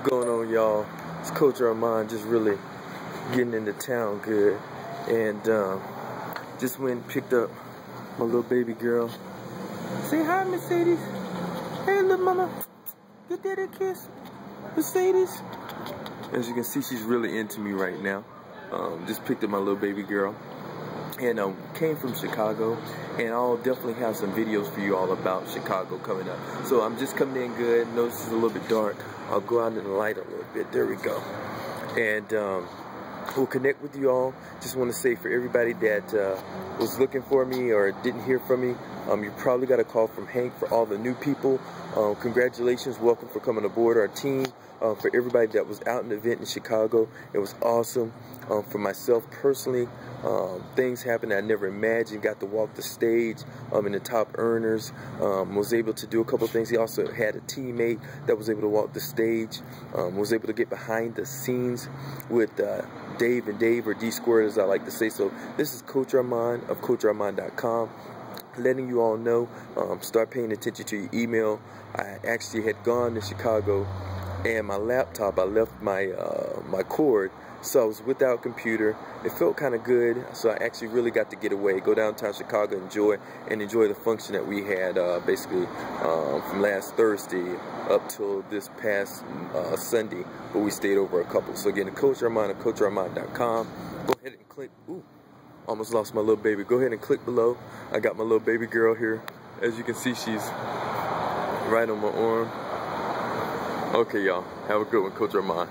Going on, y'all? It's Coach Armand, just really getting into town good, and just went and picked up my little baby girl. Say hi, Mercedes. Hey, little mama. Get daddy a kiss, Mercedes. As you can see, she's really into me right now. Just picked up my little baby girl, and came from Chicago, and I'll definitely have some videos for you all about Chicago coming up. So I'm just coming in good. Notice it's a little bit dark. I'll go out in the light a little bit. There we go. And we'll connect with you all. Just want to say, for everybody that was looking for me or didn't hear from me, you probably got a call from Hank. For all the new people, congratulations, welcome for coming aboard our team. For everybody that was out in the event in Chicago, it was awesome. For myself personally, things happened I never imagined. Got to walk the stage in the top earners. Was able to do a couple things. He also had a teammate that was able to walk the stage. Was able to get behind the scenes with Dave and Dave, or D Squared as I like to say. So this is Coach Armand of CoachArmand.com. letting you all know, start paying attention to your email. I actually had gone to Chicago, and my laptop, I left my my cord, so I was without computer. It felt kind of good, so I actually really got to get away, go downtown Chicago, enjoy the function that we had basically from last Thursday up till this past Sunday, but we stayed over a couple. So again, Coach Armand at CoachArmand.com. Go ahead and click. Ooh, almost lost my little baby. Go ahead and click below. I got my little baby girl here. As you can see, she's right on my arm. Okay, y'all. Have a good one, Coach Armand.